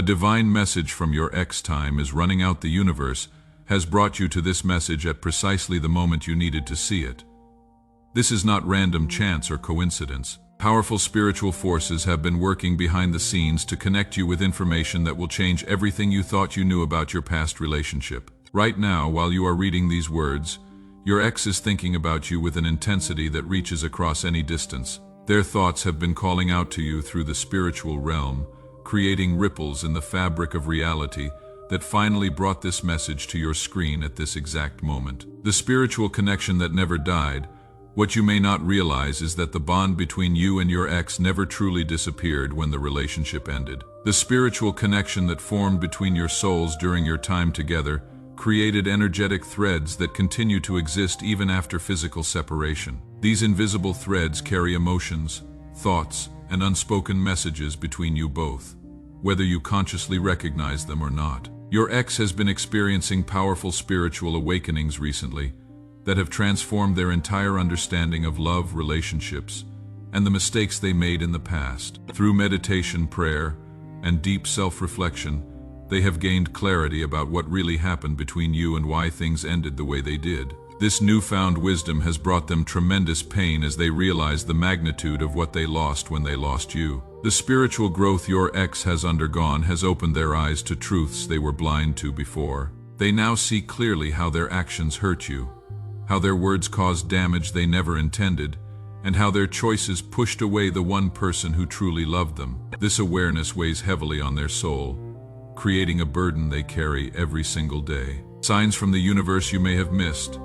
A divine message from your ex. Time is running out. The universe has brought you to this message at precisely the moment you needed to see it. This is not random chance or coincidence. Powerful spiritual forces have been working behind the scenes to connect you with information that will change everything you thought you knew about your past relationship. Right now, while you are reading these words, your ex is thinking about you with an intensity that reaches across any distance. Their thoughts have been calling out to you through the spiritual realm, creating ripples in the fabric of reality that finally brought this message to your screen at this exact moment. The spiritual connection that never died. What you may not realize is that the bond between you and your ex never truly disappeared when the relationship ended. The spiritual connection that formed between your souls during your time together created energetic threads that continue to exist even after physical separation. These invisible threads carry emotions, thoughts, and unspoken messages between you both, whether you consciously recognize them or not. Your ex has been experiencing powerful spiritual awakenings recently that have transformed their entire understanding of love, relationships, and the mistakes they made in the past. Through meditation, prayer, and deep self-reflection, they have gained clarity about what really happened between you and why things ended the way they did. This newfound wisdom has brought them tremendous pain as they realize the magnitude of what they lost when they lost you. The spiritual growth your ex has undergone has opened their eyes to truths they were blind to before. They now see clearly how their actions hurt you, how their words caused damage they never intended, and how their choices pushed away the one person who truly loved them. This awareness weighs heavily on their soul, creating a burden they carry every single day. Signs from the universe you may have missed.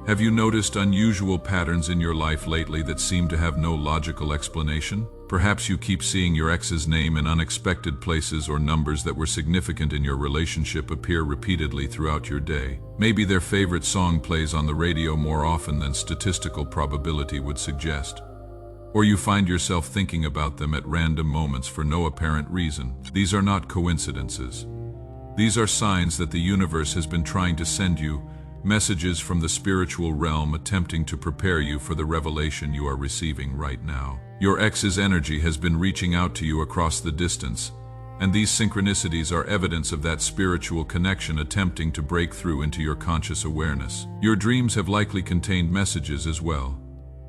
Have you noticed unusual patterns in your life lately that seem to have no logical explanation? Perhaps you keep seeing your ex's name in unexpected places, or numbers that were significant in your relationship appear repeatedly throughout your day. Maybe their favorite song plays on the radio more often than statistical probability would suggest. Or you find yourself thinking about them at random moments for no apparent reason. These are not coincidences. These are signs that the universe has been trying to send you messages from the spiritual realm, attempting to prepare you for the revelation you are receiving right now. Your ex's energy has been reaching out to you across the distance, and these synchronicities are evidence of that spiritual connection attempting to break through into your conscious awareness. Your dreams have likely contained messages as well.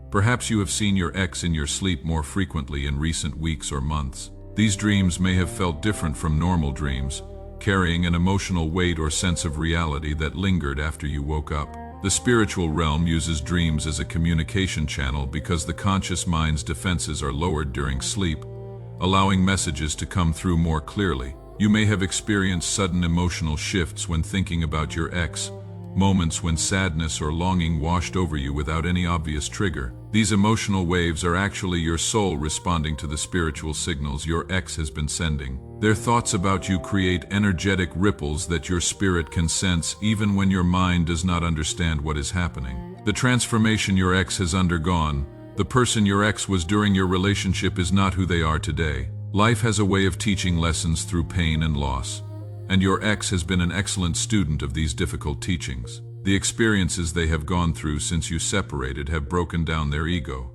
Perhaps you have seen your ex in your sleep more frequently in recent weeks or months. These dreams may have felt different from normal dreams, carrying an emotional weight or sense of reality that lingered after you woke up. The spiritual realm uses dreams as a communication channel because the conscious mind's defenses are lowered during sleep, allowing messages to come through more clearly. You may have experienced sudden emotional shifts when thinking about your ex, moments when sadness or longing washed over you without any obvious trigger. These emotional waves are actually your soul responding to the spiritual signals your ex has been sending. Their thoughts about you create energetic ripples that your spirit can sense even when your mind does not understand what is happening. The transformation your ex has undergone, the person your ex was during your relationship, is not who they are today. Life has a way of teaching lessons through pain and loss, and your ex has been an excellent student of these difficult teachings. The experiences they have gone through since you separated have broken down their ego,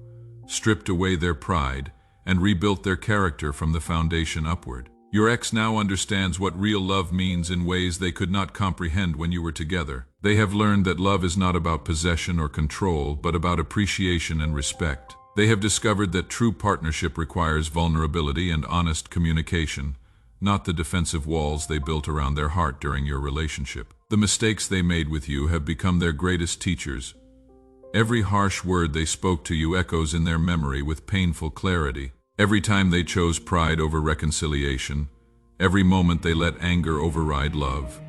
stripped away their pride, and rebuilt their character from the foundation upward. Your ex now understands what real love means in ways they could not comprehend when you were together. They have learned that love is not about possession or control, but about appreciation and respect. They have discovered that true partnership requires vulnerability and honest communication, not the defensive walls they built around their heart during your relationship. The mistakes they made with you have become their greatest teachers. Every harsh word they spoke to you echoes in their memory with painful clarity. Every time they chose pride over reconciliation, every moment they let anger override love,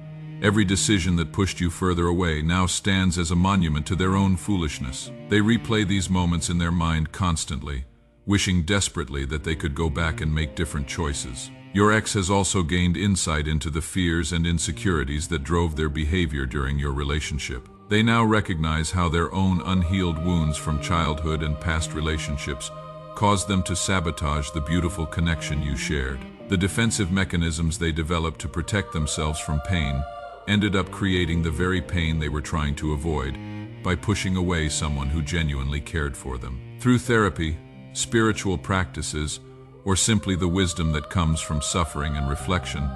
every decision that pushed you further away now stands as a monument to their own foolishness. They replay these moments in their mind constantly, wishing desperately that they could go back and make different choices. Your ex has also gained insight into the fears and insecurities that drove their behavior during your relationship. They now recognize how their own unhealed wounds from childhood and past relationships caused them to sabotage the beautiful connection you shared. The defensive mechanisms they developed to protect themselves from pain ended up creating the very pain they were trying to avoid by pushing away someone who genuinely cared for them. Through therapy, spiritual practices, or simply the wisdom that comes from suffering and reflection,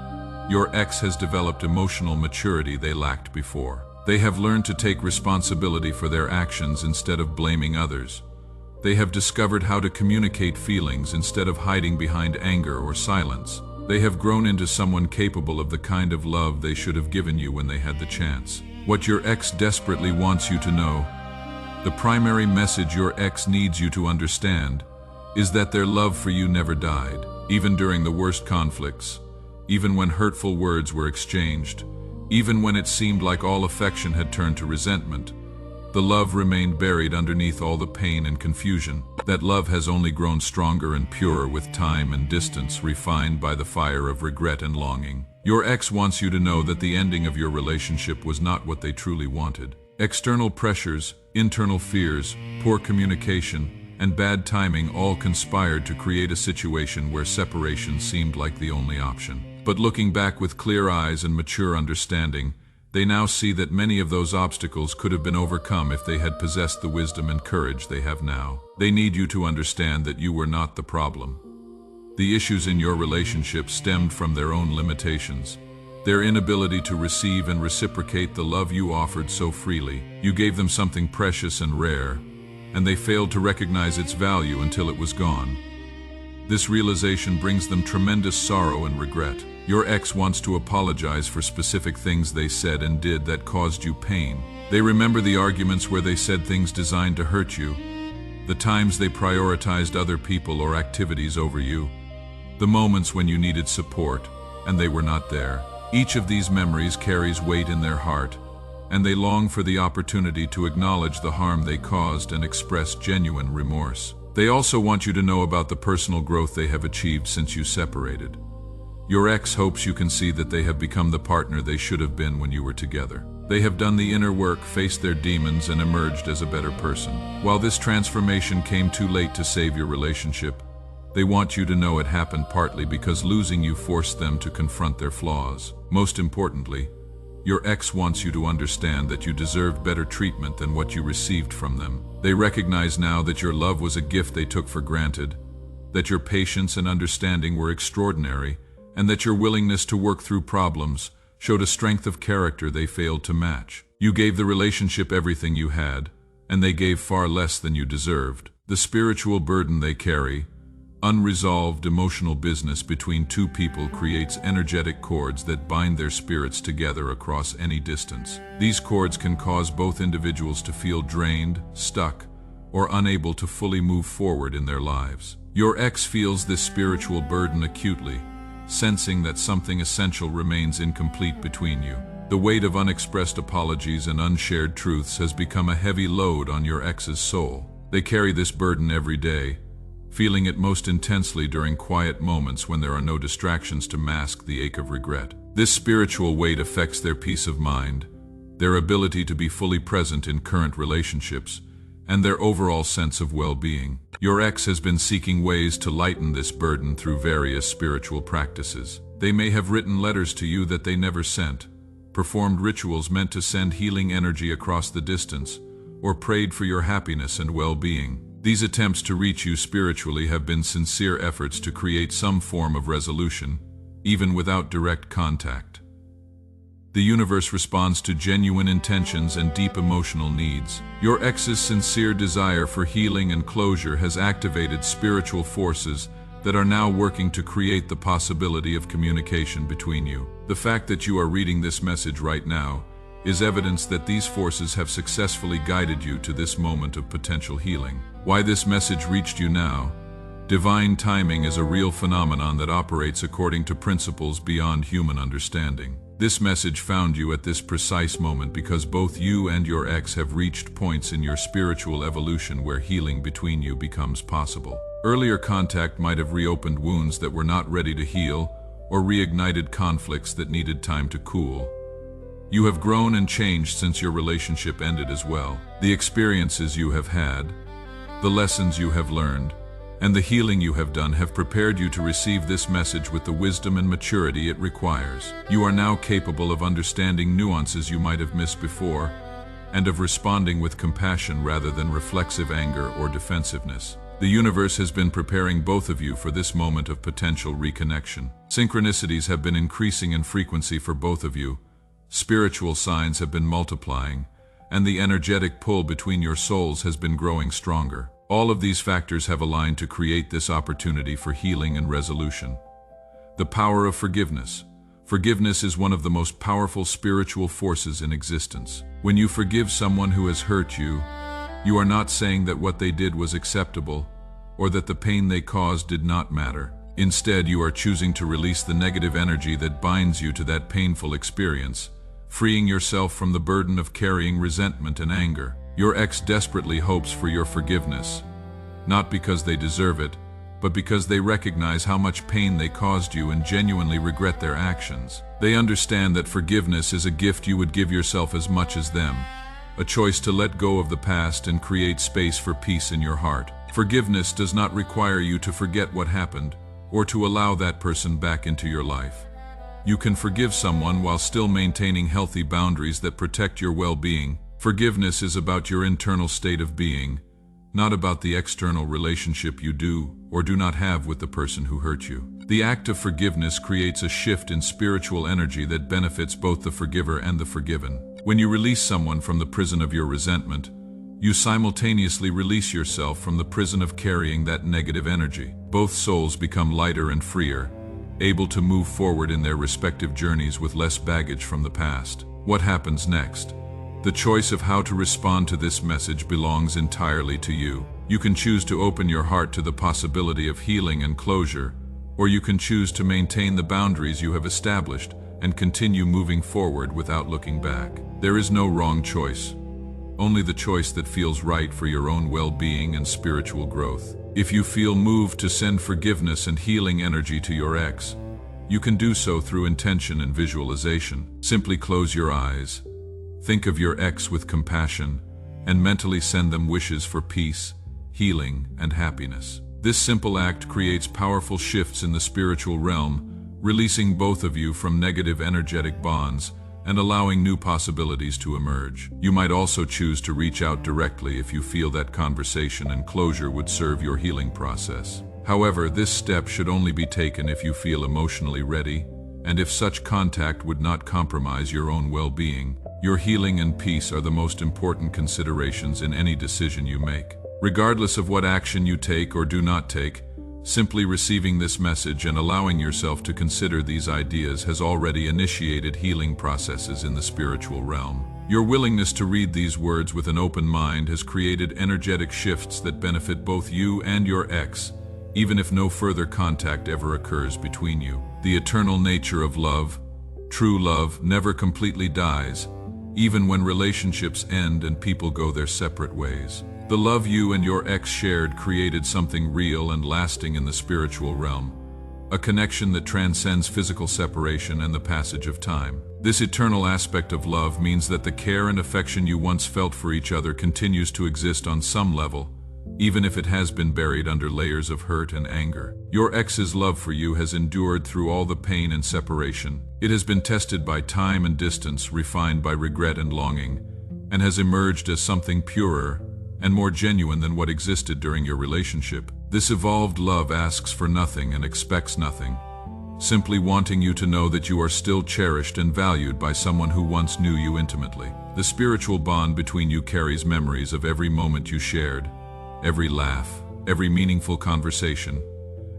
Your ex has developed emotional maturity they lacked before. They have learned to take responsibility for their actions instead of blaming others. They have discovered how to communicate feelings instead of hiding behind anger or silence. They have grown into someone capable of the kind of love they should have given you when they had the chance. What your ex desperately wants you to know, the primary message your ex needs you to understand, is that their love for you never died. Even during the worst conflicts, even when hurtful words were exchanged, even when it seemed like all affection had turned to resentment, the love remained buried underneath all the pain and confusion. That love has only grown stronger and purer with time and distance, refined by the fire of regret and longing. Your ex wants you to know that the ending of your relationship was not what they truly wanted. External pressures, internal fears, poor communication, and bad timing all conspired to create a situation where separation seemed like the only option. But looking back with clear eyes and mature understanding, they now see that many of those obstacles could have been overcome if they had possessed the wisdom and courage they have now. They need you to understand that you were not the problem. The issues in your relationship stemmed from their own limitations, their inability to receive and reciprocate the love you offered so freely. You gave them something precious and rare, and they failed to recognize its value until it was gone. This realization brings them tremendous sorrow and regret. Your ex wants to apologize for specific things they said and did that caused you pain. They remember the arguments where they said things designed to hurt you, the times they prioritized other people or activities over you, the moments when you needed support and they were not there. Each of these memories carries weight in their heart, and they long for the opportunity to acknowledge the harm they caused and express genuine remorse. They also want you to know about the personal growth they have achieved since you separated. Your ex hopes you can see that they have become the partner they should have been when you were together. They have done the inner work, faced their demons, and emerged as a better person. While this transformation came too late to save your relationship, they want you to know it happened partly because losing you forced them to confront their flaws. Most importantly, your ex wants you to understand that you deserved better treatment than what you received from them. They recognize now that your love was a gift they took for granted, that your patience and understanding were extraordinary, and that your willingness to work through problems showed a strength of character they failed to match. You gave the relationship everything you had, and they gave far less than you deserved. The spiritual burden they carry, unresolved emotional business between two people, creates energetic cords that bind their spirits together across any distance. These cords can cause both individuals to feel drained, stuck, or unable to fully move forward in their lives. Your ex feels this spiritual burden acutely, sensing that something essential remains incomplete between you. The weight of unexpressed apologies and unshared truths has become a heavy load on your ex's soul. They carry this burden every day, feeling it most intensely during quiet moments when there are no distractions to mask the ache of regret. This spiritual weight affects their peace of mind, their ability to be fully present in current relationships, and their overall sense of well-being. Your ex has been seeking ways to lighten this burden through various spiritual practices. They may have written letters to you that they never sent, performed rituals meant to send healing energy across the distance, or prayed for your happiness and well-being. These attempts to reach you spiritually have been sincere efforts to create some form of resolution, even without direct contact. The universe responds to genuine intentions and deep emotional needs. Your ex's sincere desire for healing and closure has activated spiritual forces that are now working to create the possibility of communication between you. The fact that you are reading this message right now is evidence that these forces have successfully guided you to this moment of potential healing. Why this message reached you now? Divine timing is a real phenomenon that operates according to principles beyond human understanding. This message found you at this precise moment because both you and your ex have reached points in your spiritual evolution where healing between you becomes possible. Earlier contact might have reopened wounds that were not ready to heal, or reignited conflicts that needed time to cool. You have grown and changed since your relationship ended as well. The experiences you have had, the lessons you have learned, and the healing you have done have prepared you to receive this message with the wisdom and maturity it requires. You are now capable of understanding nuances you might have missed before, and of responding with compassion rather than reflexive anger or defensiveness. The universe has been preparing both of you for this moment of potential reconnection. Synchronicities have been increasing in frequency for both of you, spiritual signs have been multiplying, and the energetic pull between your souls has been growing stronger. All of these factors have aligned to create this opportunity for healing and resolution. The power of forgiveness. Forgiveness is one of the most powerful spiritual forces in existence. When you forgive someone who has hurt you, you are not saying that what they did was acceptable or that the pain they caused did not matter. Instead, you are choosing to release the negative energy that binds you to that painful experience, freeing yourself from the burden of carrying resentment and anger. Your ex desperately hopes for your forgiveness, not because they deserve it, but because they recognize how much pain they caused you and genuinely regret their actions. They understand that forgiveness is a gift you would give yourself as much as them, a choice to let go of the past and create space for peace in your heart. Forgiveness does not require you to forget what happened or to allow that person back into your life. You can forgive someone while still maintaining healthy boundaries that protect your well-being. Forgiveness is about your internal state of being, not about the external relationship you do or do not have with the person who hurt you. The act of forgiveness creates a shift in spiritual energy that benefits both the forgiver and the forgiven. When you release someone from the prison of your resentment, you simultaneously release yourself from the prison of carrying that negative energy. Both souls become lighter and freer, able to move forward in their respective journeys with less baggage from the past. What happens next? The choice of how to respond to this message belongs entirely to you. You can choose to open your heart to the possibility of healing and closure, or you can choose to maintain the boundaries you have established and continue moving forward without looking back. There is no wrong choice, only the choice that feels right for your own well-being and spiritual growth. If you feel moved to send forgiveness and healing energy to your ex, you can do so through intention and visualization. Simply close your eyes, think of your ex with compassion, and mentally send them wishes for peace, healing, and happiness. This simple act creates powerful shifts in the spiritual realm, releasing both of you from negative energetic bonds and allowing new possibilities to emerge. You might also choose to reach out directly if you feel that conversation and closure would serve your healing process. However, this step should only be taken if you feel emotionally ready, and if such contact would not compromise your own well-being. Your healing and peace are the most important considerations in any decision you make. Regardless of what action you take or do not take, simply receiving this message and allowing yourself to consider these ideas has already initiated healing processes in the spiritual realm. Your willingness to read these words with an open mind has created energetic shifts that benefit both you and your ex, even if no further contact ever occurs between you. The eternal nature of love, true love, never completely dies, even when relationships end and people go their separate ways. The love you and your ex shared created something real and lasting in the spiritual realm, a connection that transcends physical separation and the passage of time. This eternal aspect of love means that the care and affection you once felt for each other continues to exist on some level, even if it has been buried under layers of hurt and anger. Your ex's love for you has endured through all the pain and separation. It has been tested by time and distance, refined by regret and longing, and has emerged as something purer and more genuine than what existed during your relationship. This evolved love asks for nothing and expects nothing, simply wanting you to know that you are still cherished and valued by someone who once knew you intimately. The spiritual bond between you carries memories of every moment you shared, every laugh, every meaningful conversation,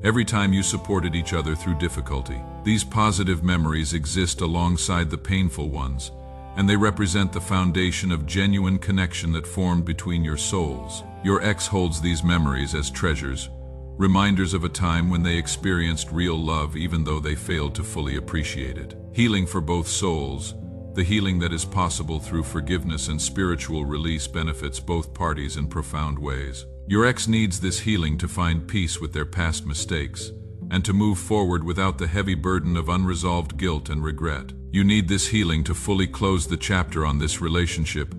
every time you supported each other through difficulty. These positive memories exist alongside the painful ones, and they represent the foundation of genuine connection that formed between your souls. Your ex holds these memories as treasures, reminders of a time when they experienced real love even though they failed to fully appreciate it. Healing for both souls, the healing that is possible through forgiveness and spiritual release, benefits both parties in profound ways. Your ex needs this healing to find peace with their past mistakes and to move forward without the heavy burden of unresolved guilt and regret. You need this healing to fully close the chapter on this relationship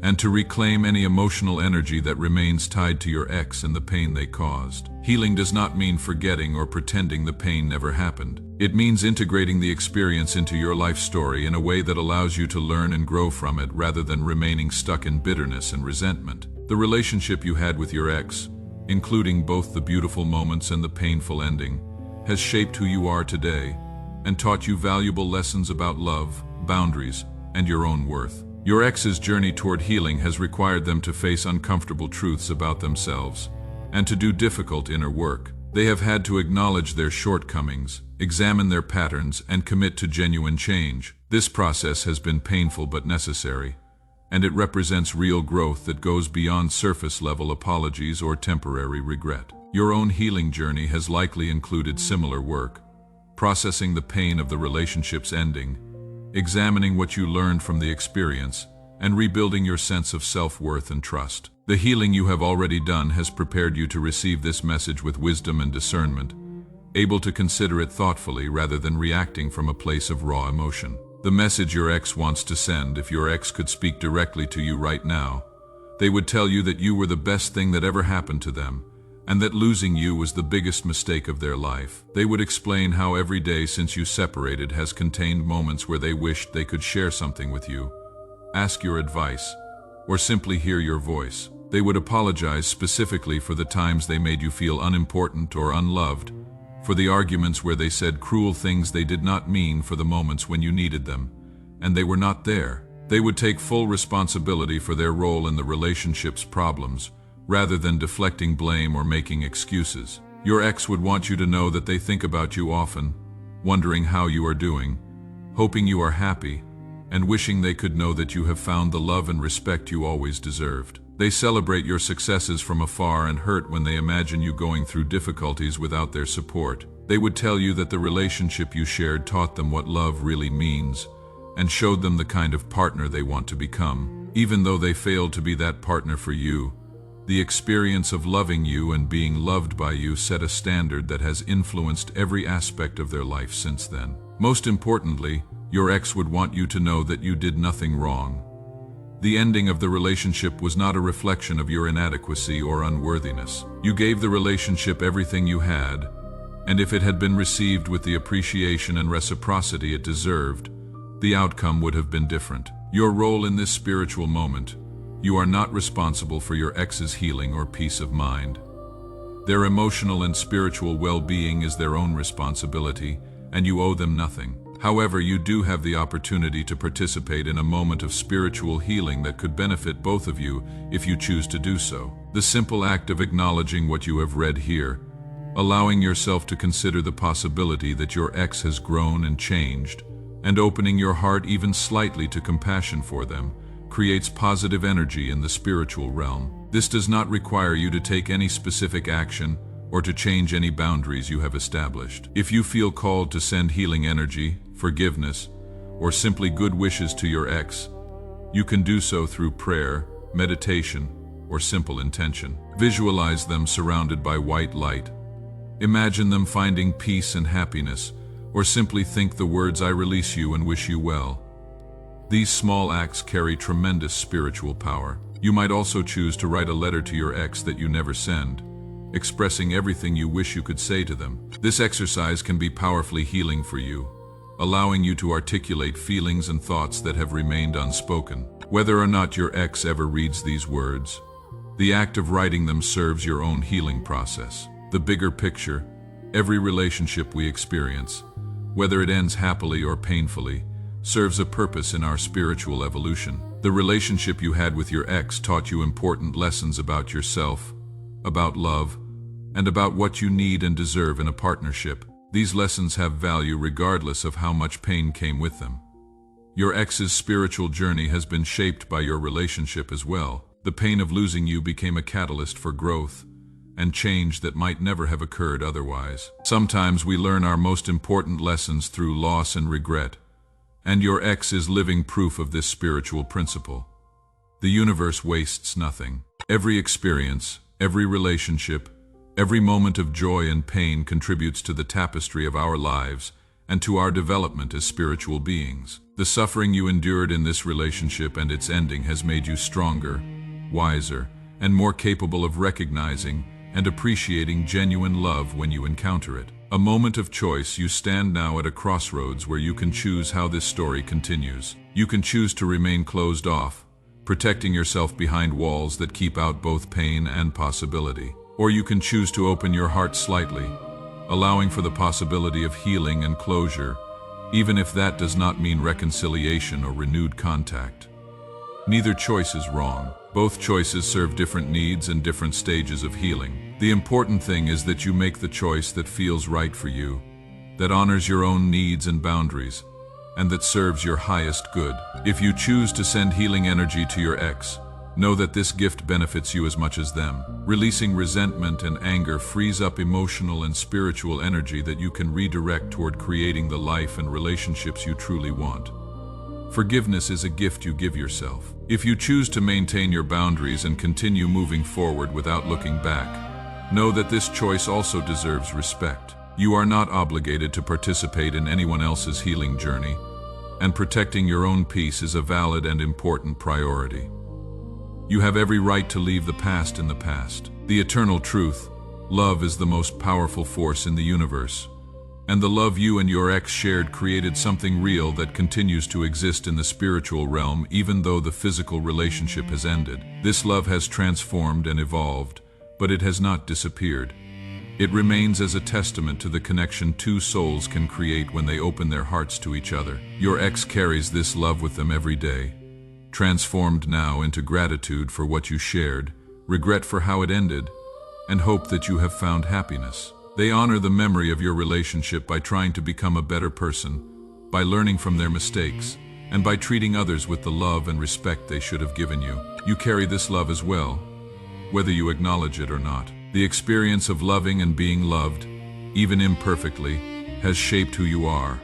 and to reclaim any emotional energy that remains tied to your ex and the pain they caused. Healing does not mean forgetting or pretending the pain never happened. It means integrating the experience into your life story in a way that allows you to learn and grow from it rather than remaining stuck in bitterness and resentment. The relationship you had with your ex, including both the beautiful moments and the painful ending, has shaped who you are today and taught you valuable lessons about love, boundaries, and your own worth. Your ex's journey toward healing has required them to face uncomfortable truths about themselves and to do difficult inner work. They have had to acknowledge their shortcomings, examine their patterns, and commit to genuine change. This process has been painful but necessary, and it represents real growth that goes beyond surface-level apologies or temporary regret. Your own healing journey has likely included similar work, processing the pain of the relationship's ending, examining what you learned from the experience, and rebuilding your sense of self-worth and trust. The healing you have already done has prepared you to receive this message with wisdom and discernment, able to consider it thoughtfully rather than reacting from a place of raw emotion. The message your ex wants to send, if your ex could speak directly to you right now, they would tell you that you were the best thing that ever happened to them, and that losing you was the biggest mistake of their life. They would explain how every day since you separated has contained moments where they wished they could share something with you, ask your advice, or simply hear your voice. They would apologize specifically for the times they made you feel unimportant or unloved, for the arguments where they said cruel things they did not mean, for the moments when you needed them, and they were not there. They would take full responsibility for their role in the relationship's problems, rather than deflecting blame or making excuses. Your ex would want you to know that they think about you often, wondering how you are doing, hoping you are happy, and wishing they could know that you have found the love and respect you always deserved. They celebrate your successes from afar and hurt when they imagine you going through difficulties without their support. They would tell you that the relationship you shared taught them what love really means and showed them the kind of partner they want to become. Even though they failed to be that partner for you, the experience of loving you and being loved by you set a standard that has influenced every aspect of their life since then. Most importantly, your ex would want you to know that you did nothing wrong. The ending of the relationship was not a reflection of your inadequacy or unworthiness. You gave the relationship everything you had, and if it had been received with the appreciation and reciprocity it deserved, the outcome would have been different. Your role in this spiritual moment: you are not responsible for your ex's healing or peace of mind. Their emotional and spiritual well-being is their own responsibility, and you owe them nothing. However, you do have the opportunity to participate in a moment of spiritual healing that could benefit both of you if you choose to do so. The simple act of acknowledging what you have read here, allowing yourself to consider the possibility that your ex has grown and changed, and opening your heart even slightly to compassion for them, creates positive energy in the spiritual realm. This does not require you to take any specific action or to change any boundaries you have established. If you feel called to send healing energy, forgiveness, or simply good wishes to your ex, you can do so through prayer, meditation, or simple intention. Visualize them surrounded by white light. Imagine them finding peace and happiness, or simply think the words, "I release you and wish you well." These small acts carry tremendous spiritual power. You might also choose to write a letter to your ex that you never send, expressing everything you wish you could say to them. This exercise can be powerfully healing for you, allowing you to articulate feelings and thoughts that have remained unspoken. Whether or not your ex ever reads these words, the act of writing them serves your own healing process. The bigger picture: every relationship we experience, whether it ends happily or painfully, serves a purpose in our spiritual evolution. The relationship you had with your ex taught you important lessons about yourself, about love, and about what you need and deserve in a partnership. These lessons have value regardless of how much pain came with them. Your ex's spiritual journey has been shaped by your relationship as well. The pain of losing you became a catalyst for growth and change that might never have occurred otherwise. Sometimes we learn our most important lessons through loss and regret, and your ex is living proof of this spiritual principle. The universe wastes nothing. Every experience, every relationship, every moment of joy and pain contributes to the tapestry of our lives and to our development as spiritual beings. The suffering you endured in this relationship and its ending has made you stronger, wiser, and more capable of recognizing and appreciating genuine love when you encounter it. A moment of choice: you stand now at a crossroads where you can choose how this story continues. You can choose to remain closed off, protecting yourself behind walls that keep out both pain and possibility. Or you can choose to open your heart slightly, allowing for the possibility of healing and closure, even if that does not mean reconciliation or renewed contact. Neither choice is wrong. Both choices serve different needs and different stages of healing. The important thing is that you make the choice that feels right for you, that honors your own needs and boundaries, and that serves your highest good. If you choose to send healing energy to your ex, know that this gift benefits you as much as them. Releasing resentment and anger frees up emotional and spiritual energy that you can redirect toward creating the life and relationships you truly want. Forgiveness is a gift you give yourself. If you choose to maintain your boundaries and continue moving forward without looking back, know that this choice also deserves respect. You are not obligated to participate in anyone else's healing journey, and protecting your own peace is a valid and important priority. You have every right to leave the past in the past. The eternal truth, love is the most powerful force in the universe, and the love you and your ex shared created something real that continues to exist in the spiritual realm even though the physical relationship has ended. This love has transformed and evolved, but it has not disappeared. It remains as a testament to the connection two souls can create when they open their hearts to each other. Your ex carries this love with them every day, transformed now into gratitude for what you shared, regret for how it ended, and hope that you have found happiness. They honor the memory of your relationship by trying to become a better person, by learning from their mistakes, and by treating others with the love and respect they should have given you. You carry this love as well, whether you acknowledge it or not. The experience of loving and being loved, even imperfectly, has shaped who you are,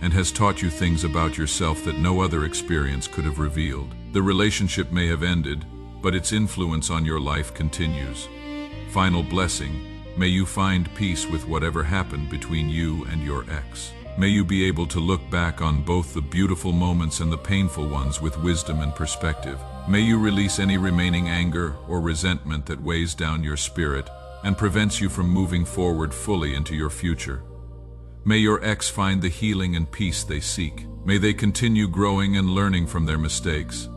and has taught you things about yourself that no other experience could have revealed. The relationship may have ended, but its influence on your life continues. Final blessing, may you find peace with whatever happened between you and your ex. May you be able to look back on both the beautiful moments and the painful ones with wisdom and perspective. May you release any remaining anger or resentment that weighs down your spirit and prevents you from moving forward fully into your future. May your ex find the healing and peace they seek. May they continue growing and learning from their mistakes.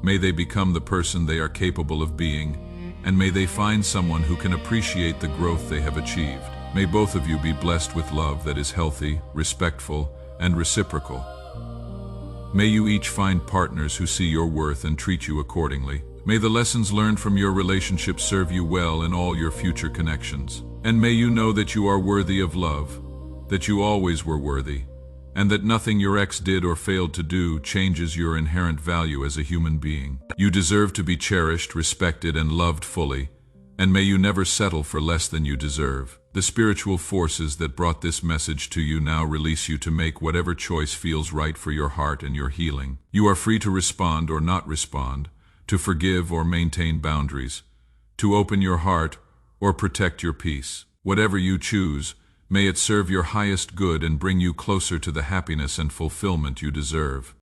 May they become the person they are capable of being, and may they find someone who can appreciate the growth they have achieved. May both of you be blessed with love that is healthy, respectful, and reciprocal. May you each find partners who see your worth and treat you accordingly. May the lessons learned from your relationship serve you well in all your future connections. And may you know that you are worthy of love, that you always were worthy, and that nothing your ex did or failed to do changes your inherent value as a human being. You deserve to be cherished, respected, and loved fully, and may you never settle for less than you deserve. The spiritual forces that brought this message to you now release you to make whatever choice feels right for your heart and your healing. You are free to respond or not respond, to forgive or maintain boundaries, to open your heart or protect your peace. Whatever you choose, may it serve your highest good and bring you closer to the happiness and fulfillment you deserve.